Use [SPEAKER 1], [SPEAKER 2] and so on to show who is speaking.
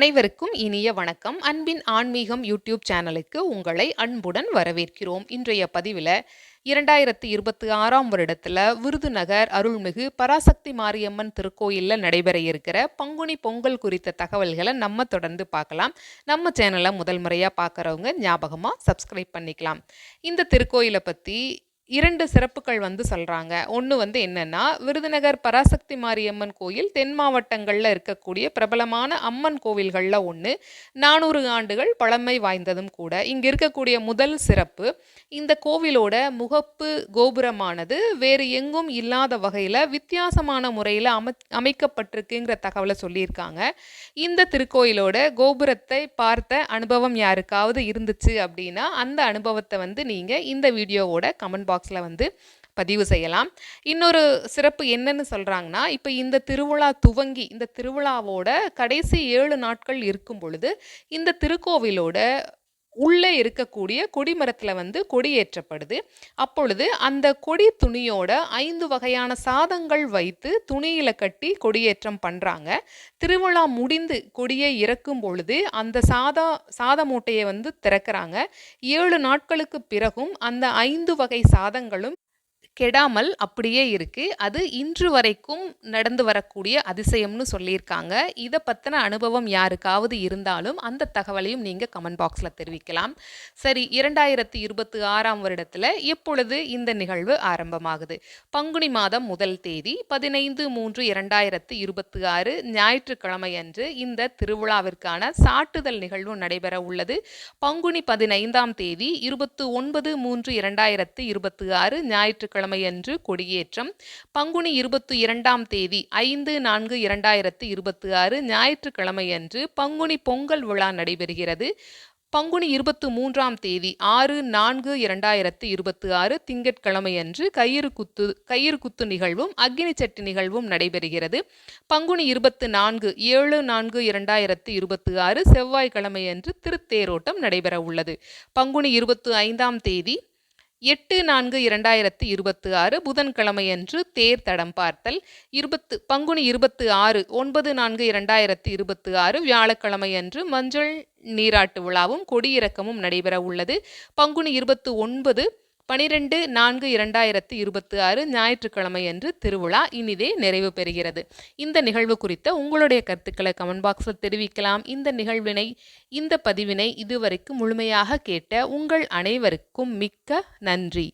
[SPEAKER 1] அனைவருக்கும் இனிய வணக்கம். அன்பின் ஆன்மீகம் யூடியூப் சேனலுக்கு உங்களை அன்புடன் வரவேற்கிறோம். இன்றைய பதிவில் 2026ஆம் வருடத்தில் விருதுநகர் அருள்மிகு பராசக்தி மாரியம்மன் திருக்கோயிலில் நடைபெற இருக்கிற பங்குனி பொங்கல் குறித்த தகவல்களை நம்ம தொடர்ந்து பார்க்கலாம். நம்ம சேனலை முதல் முறையாக பார்க்குறவங்க ஞாபகமாக சப்ஸ்கிரைப் பண்ணிக்கலாம். இந்த திருக்கோயிலை பற்றி 2 சிறப்புகள் சொல்கிறாங்க. ஒன்று என்னென்னா, விருதுநகர் பராசக்தி மாரியம்மன் கோயில் தென் மாவட்டங்களில் இருக்கக்கூடிய பிரபலமான அம்மன் கோவில்களில் ஒன்று. 400 ஆண்டுகள் பழமை வாய்ந்ததும் கூட. இங்கே இருக்கக்கூடிய முதல் சிறப்பு, இந்த கோவிலோட முகப்பு கோபுரமானது வேறு எங்கும் இல்லாத வகையில் வித்தியாசமான முறையில் அமைக்கப்பட்டிருக்குங்கிற தகவலை சொல்லியிருக்காங்க. இந்த திருக்கோயிலோட கோபுரத்தை பார்த்த அனுபவம் யாருக்காவது இருந்துச்சு அப்படின்னா அந்த அனுபவத்தை நீங்கள் இந்த வீடியோவோட கமெண்ட் பாக்ஸில் பதிவு செய்யலாம். இன்னொரு சிறப்பு என்னன்னு சொல்கிறாங்கன்னா, இப்போ இந்த திருவிழா துவங்கி இந்த திருவிழாவோட கடைசி 7 நாட்கள் இருக்கும் பொழுது இந்த திருக்கோவிலோட உள்ளே இருக்கக்கூடிய கொடிமரத்தில் கொடியேற்றப்படுது. அப்பொழுது அந்த கொடி துணியோட 5 வகையான சாதங்கள் வைத்து துணியில் கட்டி கொடியேற்றம் பண்ணுறாங்க. திருவிழா முடிந்து கொடியை இறக்கும் பொழுது அந்த சாத மூட்டையை திறக்கிறாங்க. 7 நாட்களுக்கு பிறகும் அந்த 5 வகை சாதங்களும் கெடாமல் அப்படியே இருக்குது. அது இன்று வரைக்கும் நடந்து வரக்கூடிய அதிசயம்னு சொல்லியிருக்காங்க. இதை பற்றின அனுபவம் யாருக்காவது இருந்தாலும் அந்த தகவலையும் நீங்கள் கமெண்ட் பாக்ஸில் தெரிவிக்கலாம். சரி, 2026ஆம் வருடத்தில் எப்பொழுது இந்த நிகழ்வு ஆரம்பமாகுது? பங்குனி மாதம் 1 தேதி 15/3/2026 ஞாயிற்றுக்கிழமை அன்று இந்த திருவிழாவிற்கான சாட்டுதல் நிகழ்வு நடைபெற உள்ளது. பங்குனி 15ஆம் தேதி 29/3/2026 ஞாயிற்றுக்கிழமை அன்று கொடியேற்றம். பங்குனி 22ஆம் தேதி 5/4/2026 ஞாயிற்றுக்கிழமை அன்று பங்குனி பொங்கல் விழா நடைபெறுகிறது. பங்குனி 23ஆம் தேதி 6/4/2026 திங்கட்கிழமை அன்று கயிறு குத்து நிகழ்வும் அக்னி சட்டி நிகழ்வும் நடைபெறுகிறது. பங்குனி 24 7/4/2026 செவ்வாய்க்கிழமை அன்று திருத்தேரோட்டம் நடைபெற உள்ளது. பங்குனி 25ஆம் தேதி 8/4/2026 புதன்கிழமை அன்று தேர் தடம் பார்த்தல். பங்குனி 26 9/4/2026 வியாழக்கிழமை அன்று மஞ்சள் நீராட்டு விழாவும் கொடியிறக்கமும் நடைபெற உள்ளது. பங்குனி 29 12/4/2026 ஞாயிற்றுக்கிழமை அன்று திருவிழா இனிதே நிறைவு பெறுகிறது. இந்த நிகழ்வு குறித்த உங்களுடைய கருத்துக்களை கமெண்ட் பாக்ஸில் தெரிவிக்கலாம். இந்த பதிவினை இதுவரைக்கும் முழுமையாக கேட்ட உங்கள் அனைவருக்கும் மிக்க நன்றி.